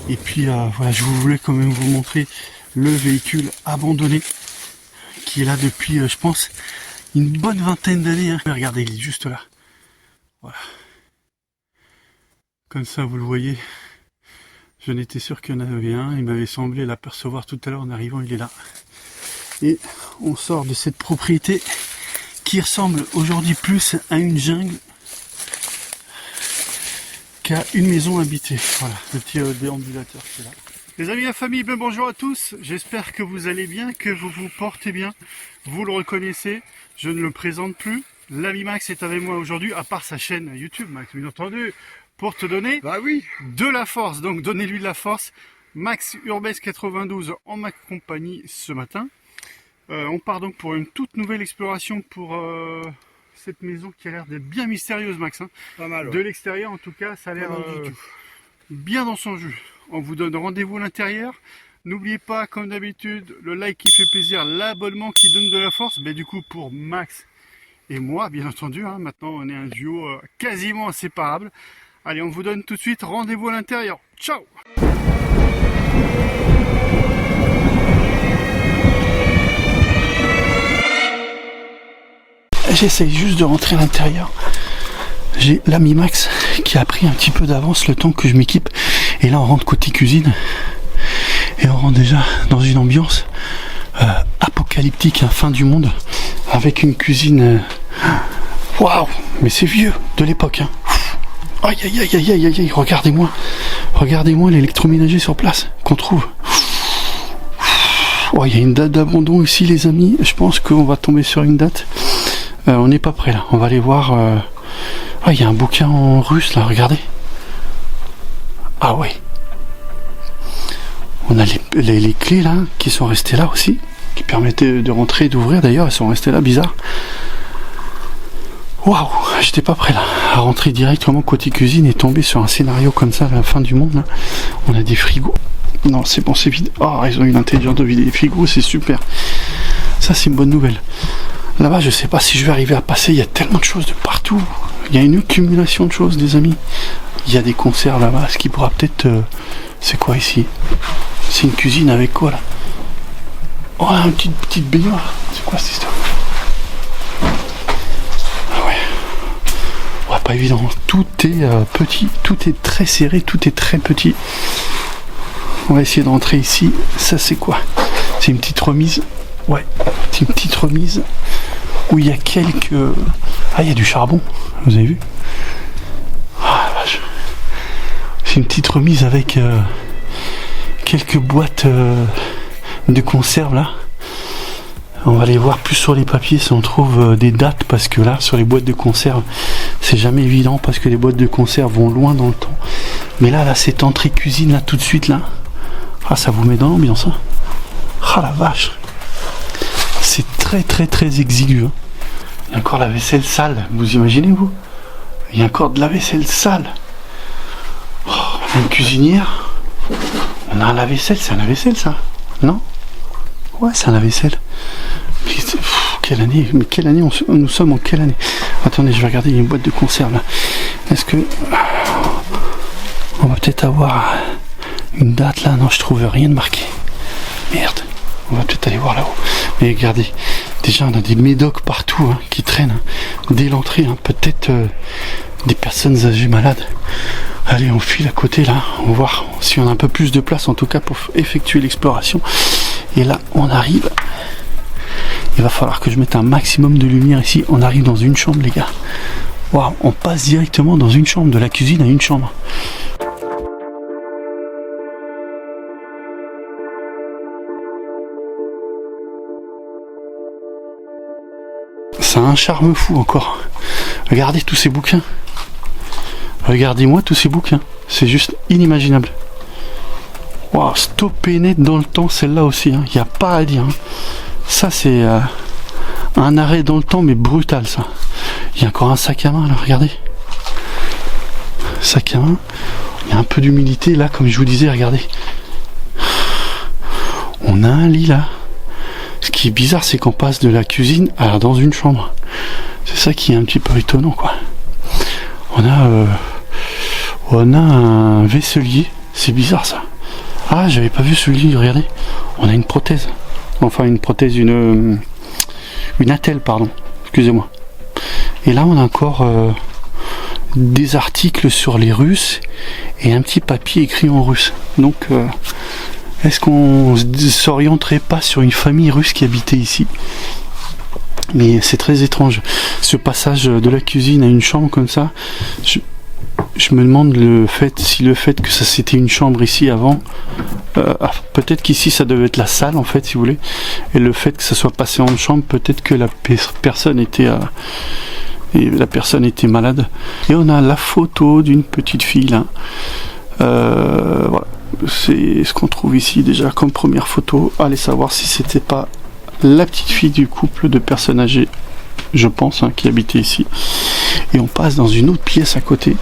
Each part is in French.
Et puis voilà, je voulais quand même vous montrer le véhicule abandonné qui est là depuis, je pense, une bonne vingtaine d'années. Hein. Regardez, il est juste là. Voilà. Comme ça, vous le voyez. Je n'étais sûr qu'il y en avait un. Il m'avait semblé l'apercevoir tout à l'heure en arrivant. Il est là. Et on sort de cette propriété qui ressemble aujourd'hui plus à une jungle qu'à une maison habitée. Voilà, le petit déambulateur qui est là. Les amis, la famille, ben bonjour à tous. J'espère que vous allez bien, que vous vous portez bien. Vous le reconnaissez, je ne le présente plus. L'ami Max est avec moi aujourd'hui, à part sa chaîne YouTube, Max, bien entendu, pour te donner de la force. Donc donnez-lui de la force. Max Urbès 92 en ma compagnie ce matin. On part donc pour une toute nouvelle exploration pour cette maison qui a l'air d'être bien mystérieuse, Max. Hein. Pas mal. Ouais. De l'extérieur, en tout cas, ça a l'air bien dans son jus. On vous donne rendez-vous à l'intérieur. N'oubliez pas, comme d'habitude, le like qui fait plaisir, l'abonnement qui donne de la force. Mais du coup, pour Max et moi, bien entendu, hein, maintenant on est un duo quasiment inséparable. Allez, on vous donne tout de suite rendez-vous à l'intérieur. Ciao! J'essaye juste de rentrer à l'intérieur. J'ai l'ami Max qui a pris un petit peu d'avance le temps que je m'équipe. Et là on rentre côté cuisine. Et on rentre déjà dans une ambiance apocalyptique, hein, fin du monde. Avec une cuisine... Waouh! Mais c'est vieux, de l'époque. Hein. Aïe aïe aïe aïe aïe aïe, regardez-moi. Regardez-moi l'électroménager sur place qu'on trouve. Oh, il y a une date d'abandon ici les amis. Je pense qu'on va tomber sur une date. On n'est pas prêt là. On va aller voir... Ah, il y a un bouquin en russe là, regardez. Ah ouais. On a les clés là, qui sont restées là aussi. Qui permettaient de rentrer et d'ouvrir d'ailleurs. Elles sont restées là, bizarre. Waouh, j'étais pas prêt là. À rentrer directement côté cuisine et tomber sur un scénario comme ça à la fin du monde là. On a des frigos. Non, c'est bon, c'est vide. Oh, ils ont eu l'intelligence de vider les frigos, c'est super. Ça, c'est une bonne nouvelle. Là-bas, je sais pas si je vais arriver à passer. Il y a tellement de choses de partout. Il y a une accumulation de choses, des amis. Il y a des conserves là-bas. Ce qui pourra peut-être... c'est quoi ici? C'est une cuisine avec quoi là? Oh, une petite baignoire. C'est quoi cette histoire? Ah ouais. Ouais, pas évident. Tout est petit. Tout est très serré. Tout est très petit. On va essayer de rentrer ici. Ça, c'est quoi? C'est une petite remise. Ouais, c'est une petite remise où il y a quelques... Ah, il y a du charbon, vous avez vu? Ah, vache. C'est une petite remise avec quelques boîtes de conserve là. On va aller voir plus sur les papiers si on trouve des dates, parce que là, sur les boîtes de conserve, c'est jamais évident parce que les boîtes de conserve vont loin dans le temps. Mais là, cette entrée cuisine là, tout de suite là, ah, ça vous met dans l'ambiance. Hein. Ah la vache! C'est très très très exigu. Hein. Il y a encore la vaisselle sale, vous imaginez vous? Il y a encore de la vaisselle sale. Oh, on a une cuisinière. On a un lave-vaisselle, c'est un lave-vaisselle ça? Non? Ouais, c'est un lave-vaisselle. Quelle année? Mais quelle année nous sommes en quelle année? Attendez, je vais regarder, il y a une boîte de conserve là. Est-ce que... On va peut-être avoir une date là? Non, je trouve rien de marqué. Merde. On va peut-être aller voir là-haut. Mais regardez, déjà on a des médocs partout hein, qui traînent hein, dès l'entrée. Hein, peut-être des personnes âgées malades. Allez, on file à côté là. On va voir si on a un peu plus de place en tout cas pour effectuer l'exploration. Et là, on arrive. Il va falloir que je mette un maximum de lumière ici. On arrive dans une chambre les gars. Waouh, on passe directement dans une chambre, de la cuisine à une chambre. Ça a un charme fou encore. Regardez tous ces bouquins. Regardez-moi tous ces bouquins. C'est juste inimaginable. Waouh, stopper net dans le temps, celle-là aussi. Il n'y a pas à dire. Hein. Ça, c'est un arrêt dans le temps, mais brutal, ça. Il y a encore un sac à main, là, regardez. Sac à main. Il y a un peu d'humidité, là, comme je vous disais, regardez. On a un lit, là. Ce qui est bizarre, c'est qu'on passe de la cuisine à dans une chambre. C'est ça qui est un petit peu étonnant, quoi. On a un vaisselier. C'est bizarre, ça. Ah, j'avais pas vu celui, regardez. On a une prothèse. Enfin, une prothèse, une attelle, pardon. Excusez-moi. Et là, on a encore des articles sur les Russes et un petit papier écrit en russe. Donc, est-ce qu'on s'orienterait pas sur une famille russe qui habitait ici? Mais c'est très étrange. Ce passage de la cuisine à une chambre comme ça, je me demande si le fait que ça c'était une chambre ici avant, peut-être qu'ici ça devait être la salle en fait, si vous voulez, et le fait que ça soit passé en chambre, peut-être que la personne était malade. Et on a la photo d'une petite fille là. Voilà, c'est ce qu'on trouve ici déjà comme première photo. Allez savoir si c'était pas la petite fille du couple de personnes âgées, je pense, hein, qui habitait ici. Et on passe dans une autre pièce à côté.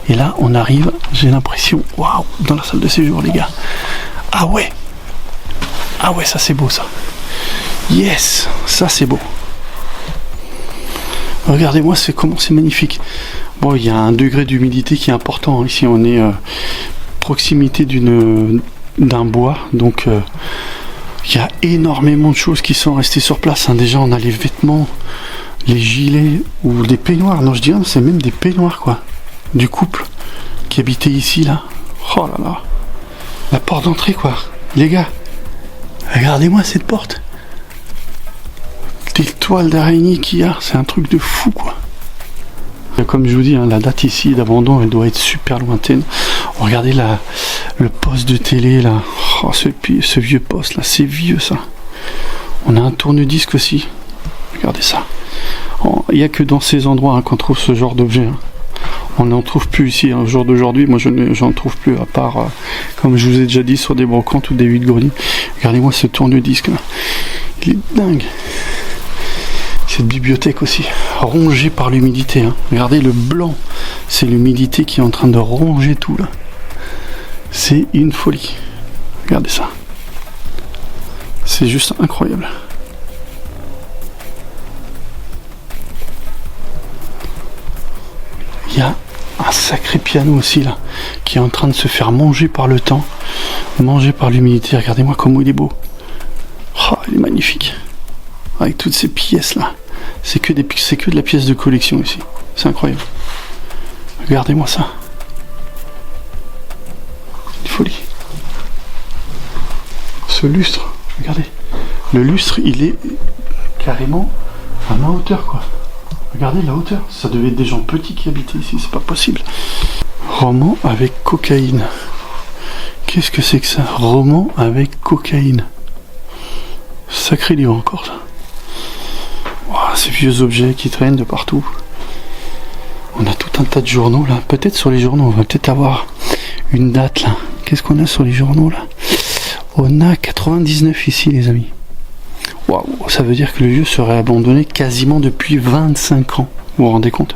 Et là, on arrive, j'ai l'impression, waouh, dans la salle de séjour, les gars. Ah ouais, ça c'est beau ça. Yes, ça c'est beau. Regardez-moi, comment c'est magnifique. Bon, il y a un degré d'humidité qui est important. Ici, on est proximité d'un bois, donc il y a énormément de choses qui sont restées sur place. Hein. Déjà, on a les vêtements, les gilets ou des peignoirs. Non, je dirais, c'est même des peignoirs, quoi. Du couple qui habitait ici, là. Oh là là. La porte d'entrée, quoi. Les gars, regardez-moi cette porte. Des toiles d'araignée qu'il y a, c'est un truc de fou, quoi. Comme je vous dis, hein, la date ici d'abandon, elle doit être super lointaine. Regardez le poste de télé, là. Oh, ce vieux poste, là, c'est vieux, ça. On a un tourne-disque aussi. Regardez ça. Il n'y a que dans ces endroits hein, qu'on trouve ce genre d'objet. Hein. On n'en trouve plus ici, hein, au jour d'aujourd'hui. Moi, j'en trouve plus, à part, comme je vous ai déjà dit, sur des brocantes ou des vide-greniers. Regardez-moi ce tourne-disque, là. Il est dingue. Cette bibliothèque aussi, rongée par l'humidité. Hein. Regardez le blanc, c'est l'humidité qui est en train de ronger tout, là. C'est une folie. Regardez ça. C'est juste incroyable. Il y a un sacré piano aussi là, qui est en train de se faire manger par le temps, manger par l'humidité. Regardez-moi comment il est beau. Oh, il est magnifique. Avec toutes ces pièces là. C'est que de la pièce de collection ici. C'est incroyable. Regardez-moi ça. Une folie. Ce lustre, regardez. Le lustre, il est carrément à ma hauteur, quoi. Regardez la hauteur. Ça devait être des gens petits qui habitaient ici. C'est pas possible. Roman avec cocaïne. Qu'est-ce que c'est que ça? Roman avec cocaïne. Sacré livre encore, ça. Wow, ces vieux objets qui traînent de partout. On a tout un tas de journaux là. Peut-être sur les journaux, on va peut-être avoir une date là. Qu'est-ce qu'on a sur les journaux là? On a 99 ici, les amis. Waouh, ça veut dire que le lieu serait abandonné quasiment depuis 25 ans. Vous vous rendez compte?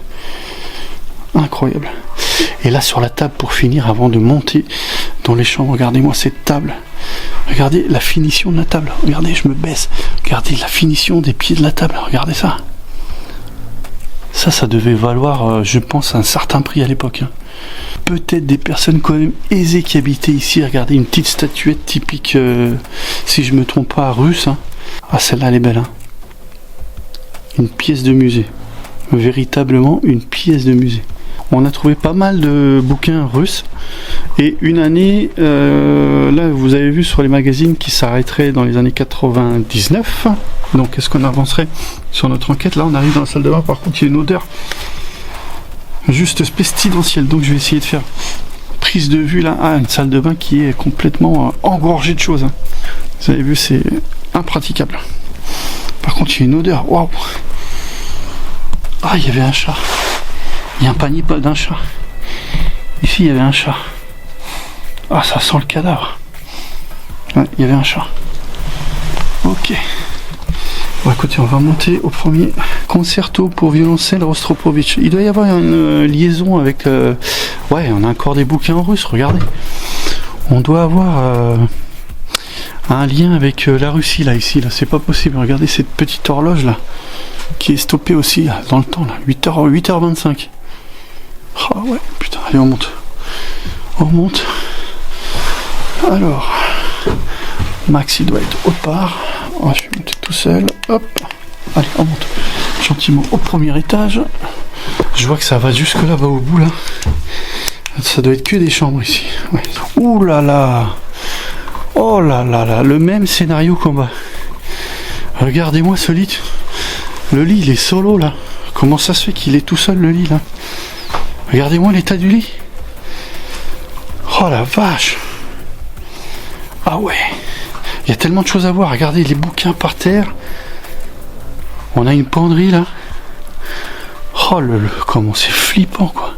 Incroyable. Et là sur la table pour finir, avant de monter dans les chambres, regardez-moi cette table. Regardez la finition de la table. Regardez, je me baisse. Regardez la finition des pieds de la table. Regardez ça. Ça devait valoir, je pense, un certain prix à l'époque. Hein. Peut-être des personnes quand même aisées qui habitaient ici. Regardez, une petite statuette typique, si je me trompe pas, russe. Hein. Ah, celle-là, elle est belle. Hein. Une pièce de musée. Véritablement une pièce de musée. On a trouvé pas mal de bouquins russes. Et une année, là, vous avez vu sur les magazines qui s'arrêterait dans les années 99. Donc, est-ce qu'on avancerait sur notre enquête? Là, on arrive dans la salle de bain. Par contre, il y a une odeur juste pestilentielle. Donc, je vais essayer de faire prise de vue là. Ah, une salle de bain qui est complètement engorgée de choses. Hein. Vous avez vu, c'est impraticable. Par contre, il y a une odeur. Waouh! Ah, il y avait un chat. Il y a un panier d'un chat. Ici, il y avait un chat. Ah, ça sent le cadavre. Ouais, il y avait un chat. Ok. Bon, écoutez, on va monter au premier concerto pour violoncelle Rostropovitch. Il doit y avoir une liaison avec... Ouais, on a encore des bouquins en russe, regardez. On doit avoir un lien avec la Russie, là, ici. Là, c'est pas possible. Regardez cette petite horloge, là, qui est stoppée aussi, là, dans le temps, là. 8h25. Oh, ouais, putain, allez, on monte. On monte. Alors, Max il doit être au part. Oh, je vais monter tout seul. Hop. Allez, on monte gentiment au premier étage. Je vois que ça va jusque là-bas au bout là. Ça doit être que des chambres ici. Ouais. Ouh là là. Oh là là là. Le même scénario qu'en bas. Regardez-moi ce lit. Le lit il est solo là. Comment ça se fait qu'il est tout seul le lit là? Regardez-moi l'état du lit. Oh la vache. Ah ouais. Il y a tellement de choses à voir. Regardez les bouquins par terre. On a une penderie là. Oh comment c'est flippant quoi.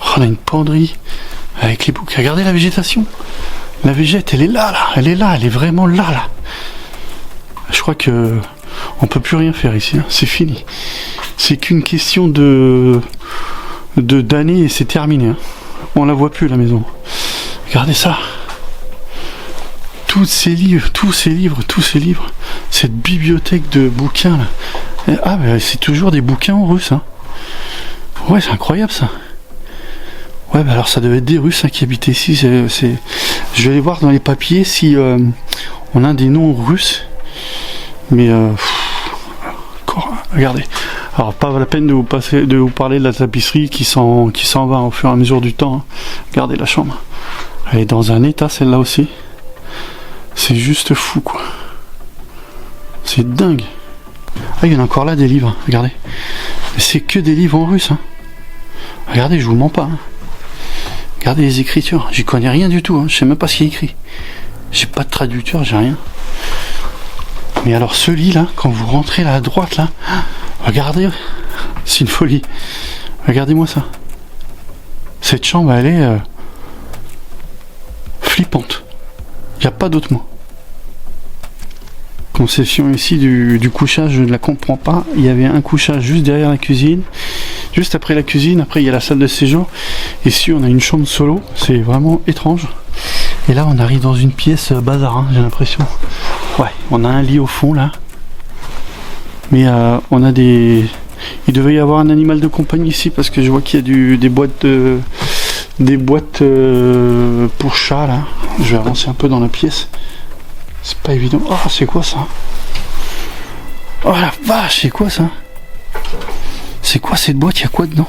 Oh, on a une penderie avec les bouquins. Regardez la végétation. La végète elle est là là. Elle est là. Elle est vraiment là là. Je crois que on peut plus rien faire ici. Hein. C'est fini. C'est qu'une question d'années et c'est terminé. Hein. On la voit plus la maison. Regardez ça. Tous ces livres, cette bibliothèque de bouquins là. Ah bah, c'est toujours des bouquins en russe. Hein. Ouais, c'est incroyable ça. Ouais, bah alors ça devait être des Russes hein, qui habitaient ici. Je vais aller voir dans les papiers si on a des noms russes. Mais regardez. Alors pas la peine de vous parler de la tapisserie qui s'en va au fur et à mesure du temps. Hein. Regardez la chambre. Elle est dans un état celle-là aussi. C'est juste fou quoi. C'est dingue. Ah il y en a encore là des livres, regardez. Mais c'est que des livres en russe. Hein. Regardez, je vous mens pas. Hein. Regardez les écritures. J'y connais rien du tout. Hein. Je sais même pas ce qu'il y a écrit. J'ai pas de traducteur, j'ai rien. Mais alors ce lit là, quand vous rentrez là à droite là, regardez, c'est une folie. Regardez-moi ça. Cette chambre elle est flippante. Il n'y a pas d'autre mot. Conception ici du couchage, je ne la comprends pas. Il y avait un couchage juste derrière la cuisine. Juste après la cuisine, après il y a la salle de séjour. Ici on a une chambre solo. C'est vraiment étrange. Et là on arrive dans une pièce bazar, hein, j'ai l'impression. Ouais, on a un lit au fond là. Mais on a des... Il devait y avoir un animal de compagnie ici parce que je vois qu'il y a des boîtes pour chats là. Je vais avancer un peu dans la pièce. C'est pas évident. Oh, c'est quoi ça? Oh la vache, c'est quoi ça? C'est quoi cette boîte? Il y a quoi dedans?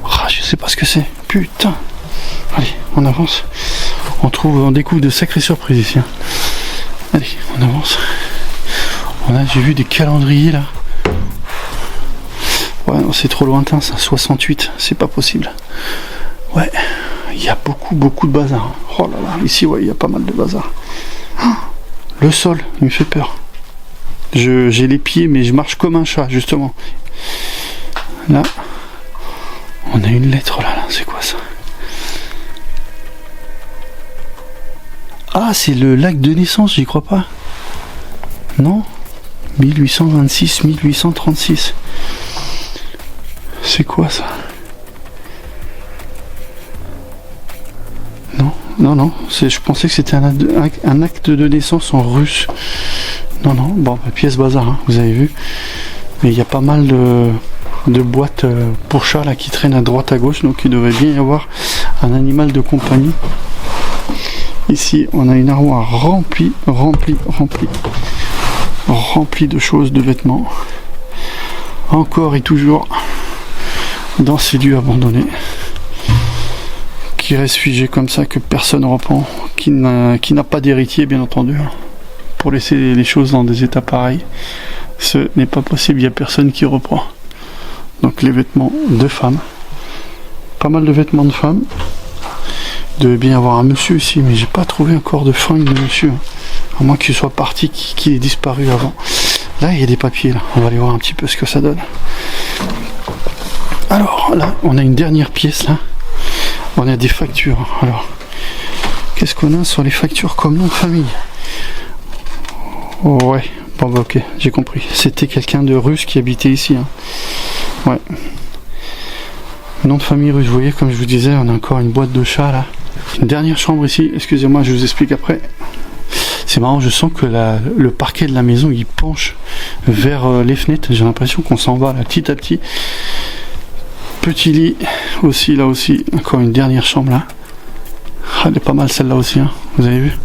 Oh, je sais pas ce que c'est. Putain. Allez, on avance. On découvre de sacrées surprises ici. Hein. Allez, on avance. J'ai vu des calendriers là. Ouais, non, c'est trop lointain ça. 68, c'est pas possible. Ouais, il y a beaucoup de bazar. Oh là là, ici, ouais, il y a pas mal de bazar. Le sol, il me fait peur. J'ai les pieds, mais je marche comme un chat, justement. Là, on a une lettre là, c'est quoi ça? Ah, c'est le lac de naissance, j'y crois pas. Non? 1826, 1836. C'est quoi ça? Non, je pensais que c'était un acte de naissance en russe. Non, bon, pièce bazar, hein, vous avez vu. Mais il y a pas mal de boîtes pour chats là qui traînent à droite à gauche, donc il devrait bien y avoir un animal de compagnie. Ici, on a une armoire remplie de choses, de vêtements. Encore et toujours dans ces lieux abandonnés. Qui reste figé comme ça, que personne ne reprend, qui n'a pas d'héritier bien entendu, pour laisser les choses dans des états pareils. Ce n'est pas possible, il n'y a personne qui reprend. Donc les vêtements de femmes, pas mal de vêtements de femmes. Il devait bien y avoir un monsieur ici, mais j'ai pas trouvé encore de fringues de monsieur, à moins qu'il soit parti, qu'il ait disparu avant. Là il y a des papiers, là. On va aller voir un petit peu ce que ça donne. Alors là on a une dernière pièce là. On a des factures. Alors, qu'est-ce qu'on a sur les factures comme nom de famille? Oh, ouais, bon bah ok, j'ai compris. C'était quelqu'un de russe qui habitait ici. Hein. Ouais. Nom de famille russe, vous voyez, comme je vous disais, on a encore une boîte de chat là. Une dernière chambre ici, excusez-moi, je vous explique après. C'est marrant, je sens que le parquet de la maison il penche vers les fenêtres. J'ai l'impression qu'on s'en va là petit à petit. petit lit aussi, là aussi, encore une dernière chambre là. Ah, elle est pas mal celle-là aussi, hein. Vous avez vu?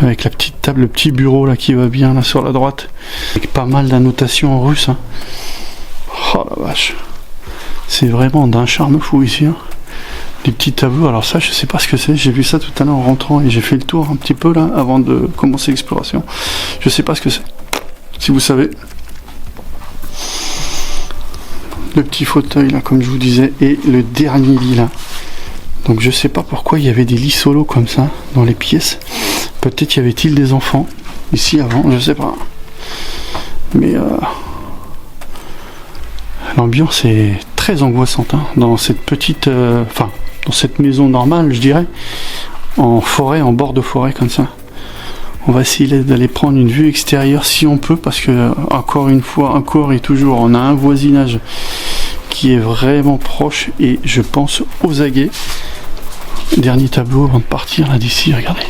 Avec la petite table, le petit bureau là qui va bien là sur la droite. Avec pas mal d'annotations en russe, hein. Oh la vache. C'est vraiment d'un charme fou ici, hein. Des petits tableaux, alors ça je sais pas ce que c'est, j'ai vu ça tout à l'heure en rentrant et j'ai fait le tour un petit peu là avant de commencer l'exploration. Je sais pas ce que c'est. Si vous savez. Le petit fauteuil là comme je vous disais et le dernier lit là. Donc je sais pas pourquoi il y avait des lits solos comme ça dans les pièces. Peut-être y avait-il des enfants ici avant, je sais pas. Mais l'ambiance est très angoissante, hein, dans cette petite, dans cette maison normale, je dirais, en forêt, en bord de forêt comme ça. On va essayer d'aller prendre une vue extérieure si on peut, parce que encore une fois, encore et toujours, on a un voisinage qui est vraiment proche et je pense aux aguets. Dernier tableau avant de partir là d'ici, regardez.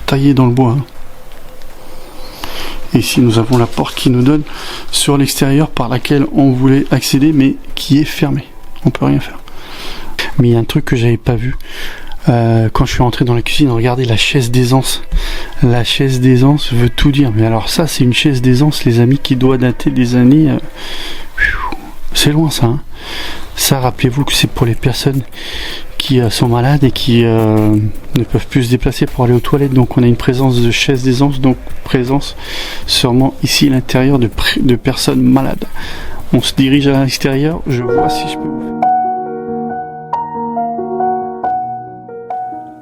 Taillé dans le bois. Hein. Et ici nous avons la porte qui nous donne sur l'extérieur par laquelle on voulait accéder mais qui est fermée. On peut rien faire. Mais il y a un truc que j'avais pas vu. Quand je suis rentré dans la cuisine, regardez la chaise d'aisance. La chaise d'aisance veut tout dire. Mais alors ça, c'est une chaise d'aisance, les amis, qui doit dater des années... c'est loin ça. Hein. Ça, rappelez-vous que c'est pour les personnes qui sont malades et qui ne peuvent plus se déplacer pour aller aux toilettes. Donc on a une présence de chaise d'aisance, donc présence sûrement ici à l'intérieur de personnes malades. On se dirige à l'extérieur. Je vois si je peux vous faire...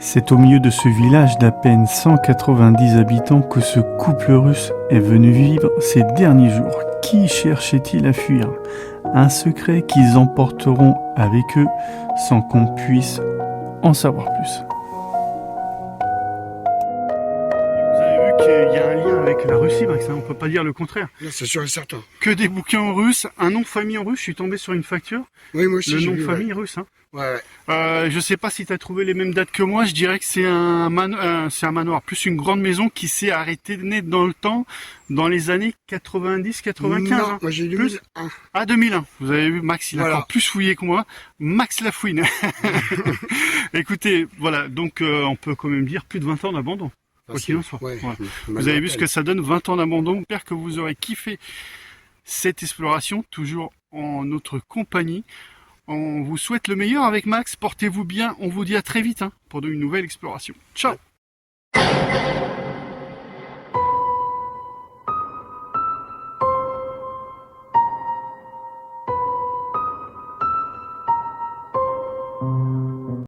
C'est au milieu de ce village d'à peine 190 habitants que ce couple russe est venu vivre ces derniers jours. Qui cherchait-il à fuir? Un secret qu'ils emporteront avec eux sans qu'on puisse en savoir plus. Vous avez vu qu'il y a un lien avec la Russie, Max, hein, on peut pas dire le contraire. C'est sûr et certain. Que des bouquins en russe, un nom de famille en russe, je suis tombé sur une facture. Oui, moi aussi. Le nom de famille russe. Hein. Ouais. Je sais pas si tu as trouvé les mêmes dates que moi, je dirais que c'est un manoir, plus une grande maison qui s'est arrêtée net dans le temps, dans les années 90-95. Non, hein. moi j'ai 2001. Ah, 2001. Vous avez vu, Max, il a encore plus fouillé que moi. Max la fouine. Écoutez, voilà, donc on peut quand même dire plus de 20 ans d'abandon. Quoi qu'il en soit. Ouais. Voilà. Vous avez vu ce que ça donne, 20 ans d'abandon. J'espère que vous aurez kiffé cette exploration, toujours en notre compagnie. On vous souhaite le meilleur avec Max, portez-vous bien, on vous dit à très vite hein, pour une nouvelle exploration. Ciao!